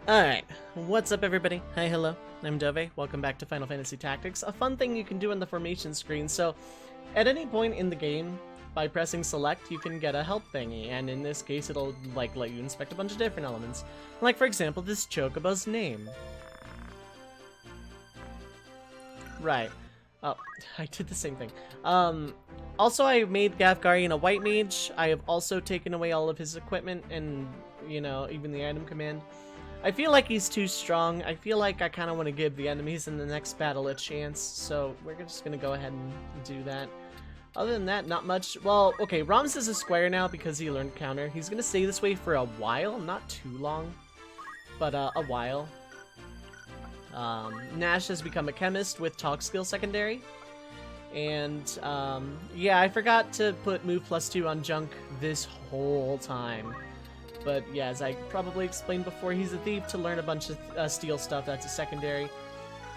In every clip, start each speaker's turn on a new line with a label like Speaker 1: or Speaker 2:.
Speaker 1: Alright, what's up everybody? Hi, hello, I'm Dovei. Welcome back to Final Fantasy Tactics, a fun thing you can do on the formation screen. So, at any point in the game, by pressing select, you can get a help thingy, and in this case it'll let you inspect a bunch of different elements. Like for example, this Chocobo's name. Right. Oh, I did the same thing. Also I made Gafgarian a white mage. I have also taken away all of his equipment and, you know, even the item command. I feel like he's too strong. I feel like I kind of want to give the enemies in the next battle a chance, so we're just going to go ahead and do that. Other than that, not much. Well, okay, Rams is a square now because he learned counter. He's going to stay this way for a while, not too long, but a while. Nash has become a chemist with talk skill secondary. And, yeah, I forgot to put move +2 on Junk this whole time. But yeah, as I probably explained before, he's a thief to learn a bunch of steel stuff. That's a secondary.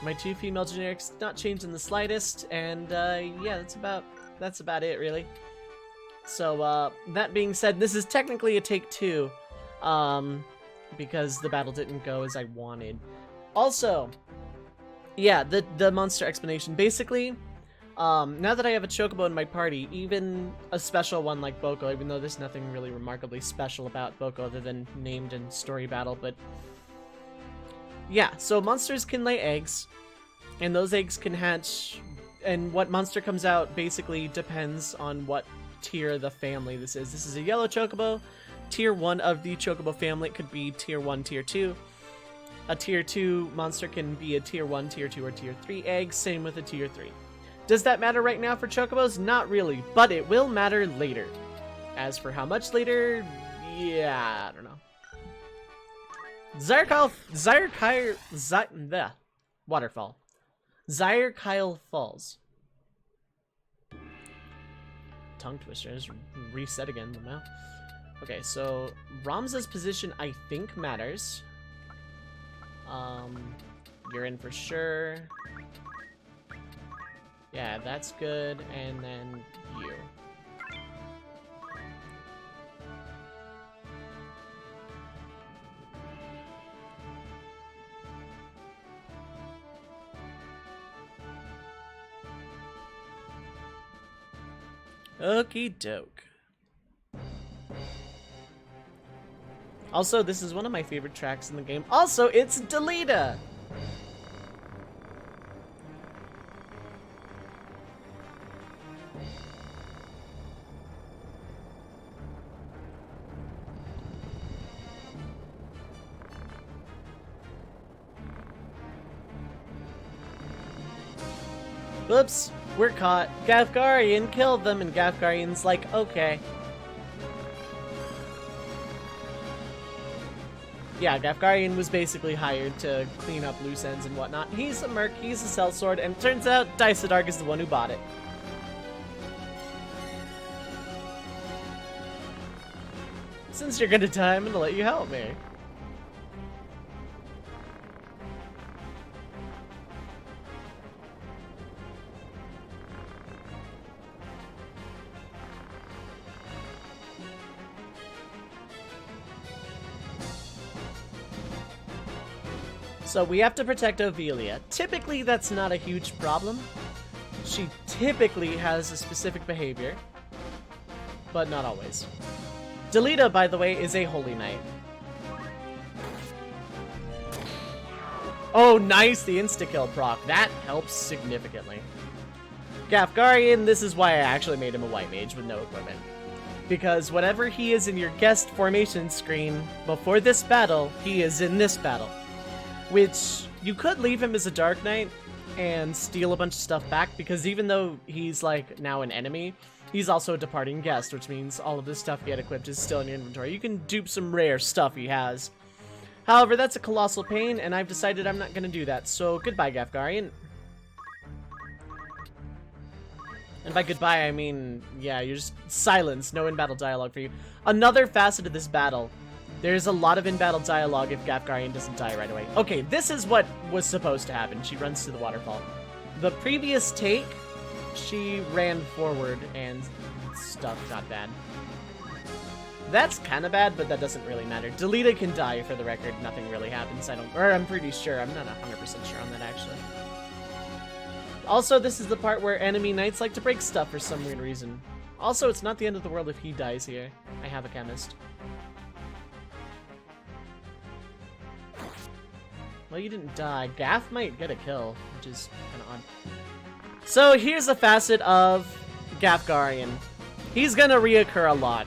Speaker 1: My two female generics not changed in the slightest, and yeah, that's about it really. So that being said, this is technically a take 2, because the battle didn't go as I wanted. Also, yeah, the monster explanation. Basically, now that I have a Chocobo in my party, even a special one like Boko, even though there's nothing really remarkably special about Boko other than named and story battle, but yeah, so monsters can lay eggs, and those eggs can hatch, and what monster comes out basically depends on what tier of the family this is. This is a yellow Chocobo, tier 1 of the Chocobo family. It could be tier 1, tier 2. A tier 2 monster can be a tier 1, tier 2, or tier 3 egg, same with a tier 3. Does that matter right now for Chocobos? Not really, but it will matter later. As for how much later, yeah, I don't know. Waterfall. Zirekile Falls. Tongue twisters, reset again, but now. Okay, so Ramza's position I think matters. You're in for sure. Yeah, that's good, and then you. Okie doke. Also, this is one of my favorite tracks in the game. Also, it's Delita! Whoops, we're caught. Gafgarian killed them, and Gafgarian's like, okay. Yeah, Gafgarian was basically hired to clean up loose ends and whatnot. He's a merc, he's a sellsword, and turns out Daisadark is the one who bought it. Since you're gonna die, I'm gonna let you help me. So we have to protect Ovelia. Typically, that's not a huge problem. She typically has a specific behavior, but not always. Delita, by the way, is a holy knight. Oh, nice! The insta-kill proc. That helps significantly. Gafgarian, this is why I actually made him a white mage with no equipment. Because whenever he is in your guest formation screen before this battle, he is in this battle. Which, you could leave him as a Dark Knight and steal a bunch of stuff back, because even though he's, like, now an enemy, he's also a departing guest, which means all of the stuff he had equipped is still in your inventory. You can dupe some rare stuff he has. However, that's a colossal pain, and I've decided I'm not going to do that, so goodbye, Gafgarian. And by goodbye, I mean, yeah, you're just silence, no in-battle dialogue for you. Another facet of this battle. There's a lot of in-battle dialogue if Gafgarian doesn't die right away. Okay, this is what was supposed to happen. She runs to the waterfall. The previous take, she ran forward and stuff got bad. That's kind of bad, but that doesn't really matter. Delita can die, for the record. Nothing really happens. I'm pretty sure. I'm not 100% sure on that, actually. Also, this is the part where enemy knights like to break stuff for some weird reason. Also, it's not the end of the world if he dies here. I have a chemist. Well, you didn't die. Gaff might get a kill, which is kind of odd. So here's a facet of Gafgarian. He's gonna reoccur a lot.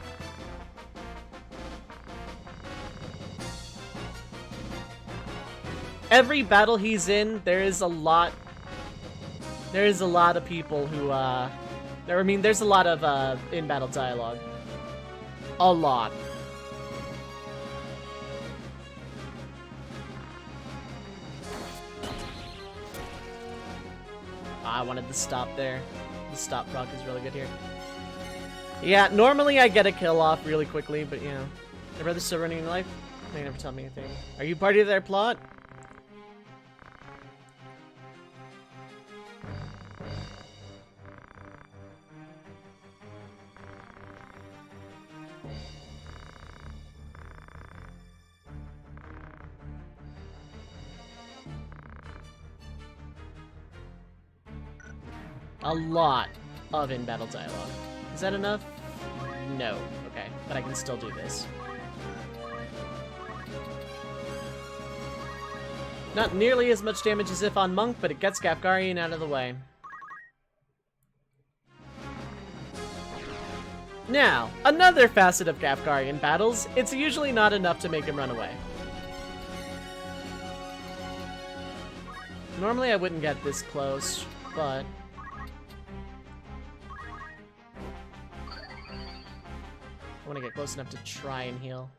Speaker 1: Every battle he's in, there is a lot of people who, there's a lot of, in-battle dialogue. A lot. I wanted to stop there. The stop proc is really good here. Yeah, normally I get a kill off really quickly, but, you know. My brother's still running in life? They never tell me anything. Are you party to their plot? A lot of in-battle dialogue. Is that enough? No. Okay, but I can still do this. Not nearly as much damage as if on Monk, but it gets Gafgarian out of the way. Now, another facet of Gafgarian battles, it's usually not enough to make him run away. Normally I wouldn't get this close, but... I want to get close enough to try and heal.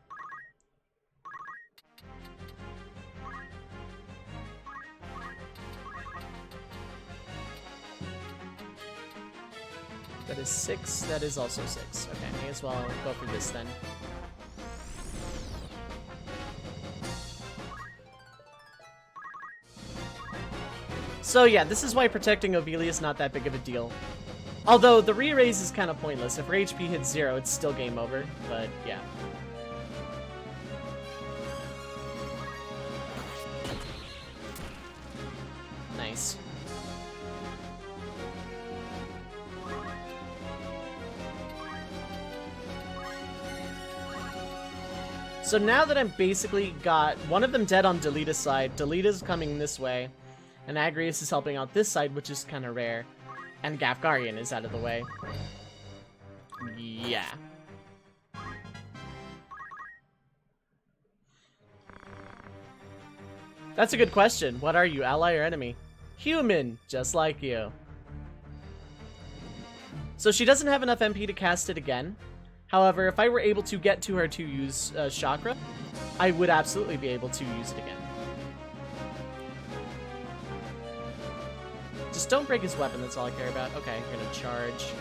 Speaker 1: That is 6. That is also 6. Okay, may as well go for this then. So yeah, this is why protecting Ovelia is not that big of a deal. Although, the re-raise is kind of pointless. If her HP hits 0, it's still game over, but yeah. Nice. So now that I'm basically got one of them dead on Delita's side, Delita's coming this way, and Agrius is helping out this side, which is kind of rare. And Gafgarian is out of the way. Yeah. That's a good question. What are you, ally or enemy? Human, just like you. So she doesn't have enough MP to cast it again. However, if I were able to get to her to use Chakra, I would absolutely be able to use it again. Just don't break his weapon, that's all I care about. Okay, I'm gonna charge.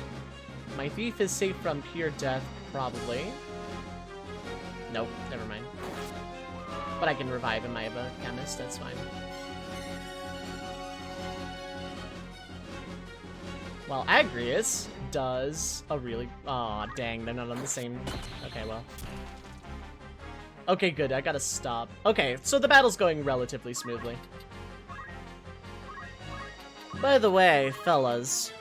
Speaker 1: My thief is safe from pure death, probably. Nope, never mind. But I can revive him, I have a chemist, that's fine. While Agrius does a really... Aw, dang, they're not on the same... Okay, well. Okay, good, I gotta stop. Okay, so the battle's going relatively smoothly. By the way, fellas.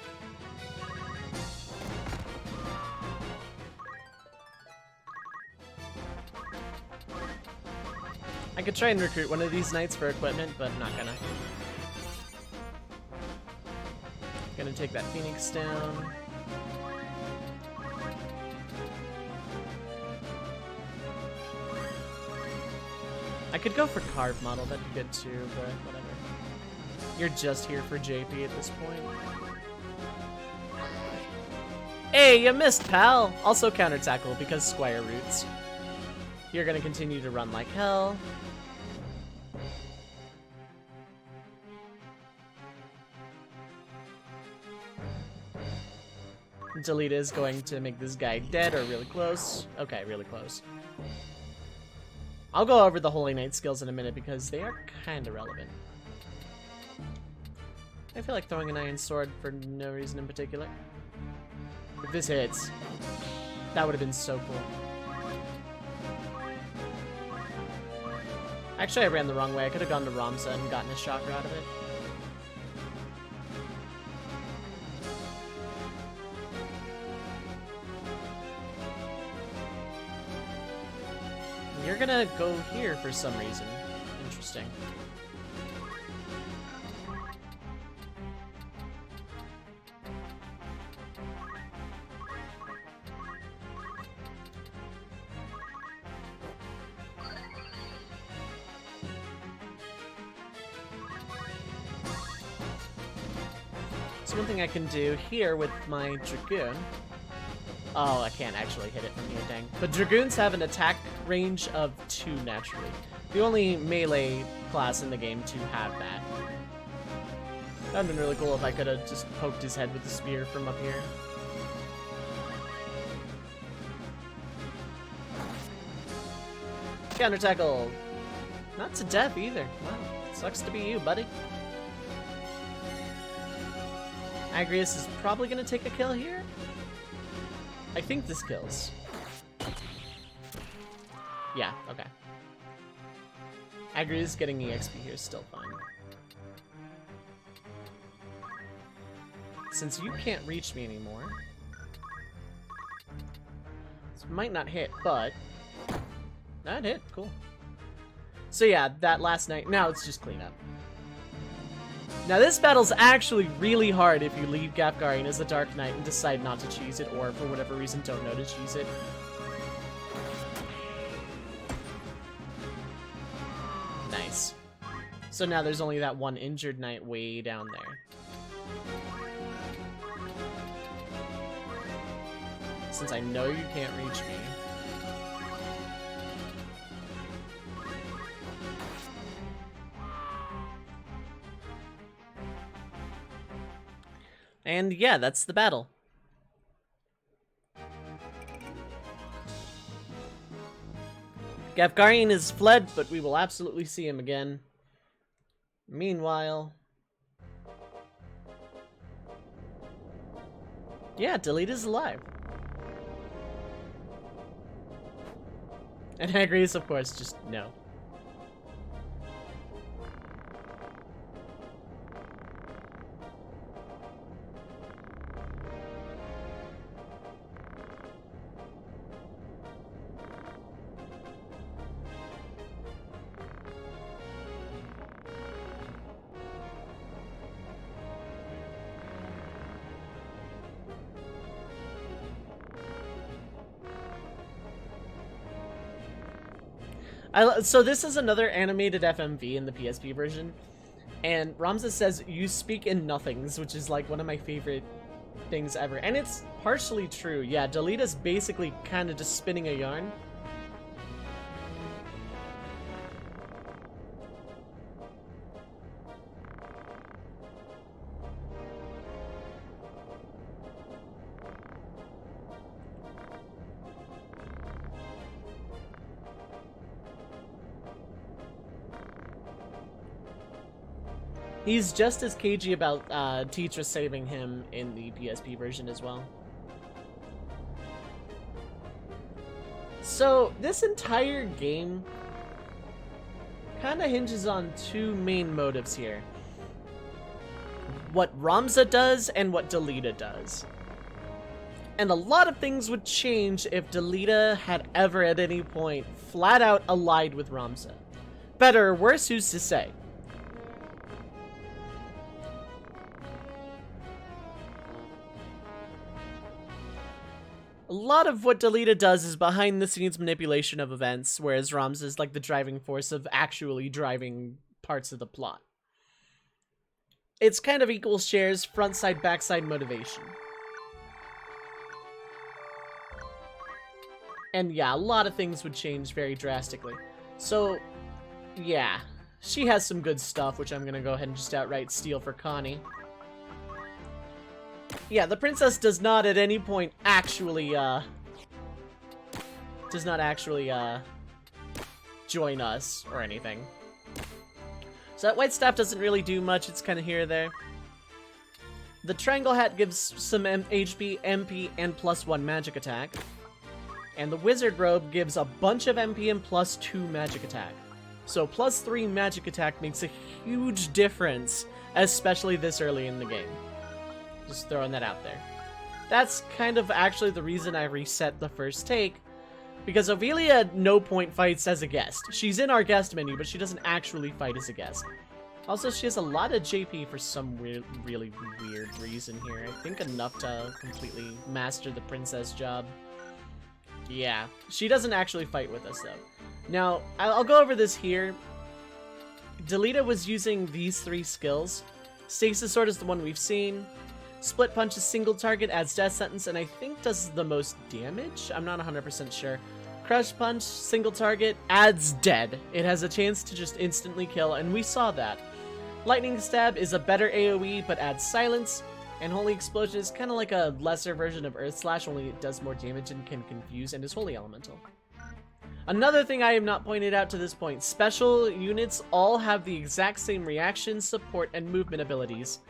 Speaker 1: I could try and recruit one of these knights for equipment, but I'm not gonna. Gonna take that Phoenix down. I could go for Carve Model, that'd be good too, but whatever. You're just here for JP at this point. Hey, you missed, pal! Also counter tackle because Squire roots. You're gonna continue to run like hell. Delita is going to make this guy dead or really close. Okay, really close. I'll go over the Holy Knight skills in a minute because they are kind of relevant. I feel like throwing an iron sword for no reason in particular. If this hits, that would have been so cool. Actually, I ran the wrong way. I could have gone to Ramza and gotten a chakra out of it. You're gonna go here for some reason. Interesting. So one thing I can do here with my Dragoon... Oh, I can't actually hit it from here, dang. But Dragoons have an attack range of 2 naturally. The only melee class in the game to have that. That would've been really cool if I could have just poked his head with the spear from up here. Counter tackle! Not to death either. Wow, sucks to be you, buddy. Agrius is probably gonna take a kill here. I think this kills. Yeah, okay. Agrius getting EXP here is still fine. Since you can't reach me anymore, this might not hit, but that hit, cool. So yeah, that last night, now it's just cleanup. Now this battle's actually really hard if you leave Gapgarian as a Dark Knight and decide not to cheese it, or for whatever reason don't know to cheese it. Nice. So now there's only that one injured knight way down there. Since I know you can't reach me. And yeah, that's the battle. Gapgarian is fled, but we will absolutely see him again. Meanwhile... yeah, Delete is alive. And Agrius, of course, just no. So this is another animated FMV in the PSP version, and Ramza says, "You speak in nothings," which is like one of my favorite things ever. And it's partially true. Yeah, Delita's basically kind of just spinning a yarn. He's just as cagey about Tetra saving him in the PSP version as well. So, this entire game kind of hinges on 2 main motives here. What Ramza does and what Delita does. And a lot of things would change if Delita had ever at any point flat out allied with Ramza. Better or worse, who's to say? A lot of what Delita does is behind-the-scenes manipulation of events, whereas Ramza is like the driving force of actually driving parts of the plot. It's kind of equal shares, front-side, backside motivation. And yeah, a lot of things would change very drastically. So, yeah. She has some good stuff, which I'm gonna go ahead and just outright steal for Connie. Yeah, the princess does not at any point actually, join us or anything. So that white staff doesn't really do much, it's kind of here or there. The triangle hat gives some HP, MP, and +1 magic attack. And the wizard robe gives a bunch of MP and +2 magic attack. So +3 magic attack makes a huge difference, especially this early in the game. Just throwing that out there. That's kind of actually the reason I reset the first take, because Ovelia at no point fights as a guest. She's in our guest menu, but she doesn't actually fight as a guest. Also, she has a lot of JP for some really weird reason here. I think enough to completely master the princess job. Yeah, she doesn't actually fight with us, though. Now, I'll go over this here. Delita was using these 3 skills. Stasis Sword is the one we've seen. Split Punch is single target, adds death sentence, and I think does the most damage? I'm not 100% sure. Crush Punch, single target, adds dead. It has a chance to just instantly kill, and we saw that. Lightning Stab is a better AoE, but adds silence. And Holy Explosion is kind of like a lesser version of Earth Slash, only it does more damage and can confuse, and is Holy Elemental. Another thing I have not pointed out to this point, special units all have the exact same reaction, support, and movement abilities,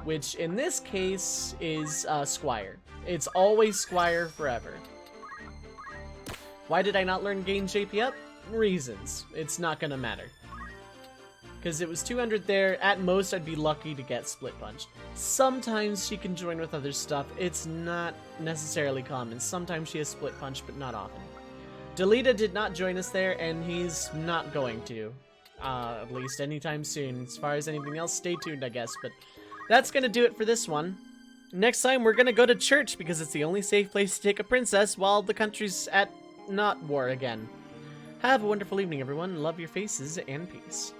Speaker 1: which in this case is Squire. It's always Squire forever. Why did I not learn Gain JP up? Reasons. It's not gonna matter. Because it was 200 there, at most I'd be lucky to get Split Punch. Sometimes she can join with other stuff, it's not necessarily common. Sometimes she has Split Punch, but not often. Delita did not join us there, and he's not going to. At least anytime soon. As far as anything else, stay tuned, I guess. But that's gonna do it for this one. Next time, we're gonna go to church, because it's the only safe place to take a princess while the country's at not war again. Have a wonderful evening, everyone. Love your faces, and peace.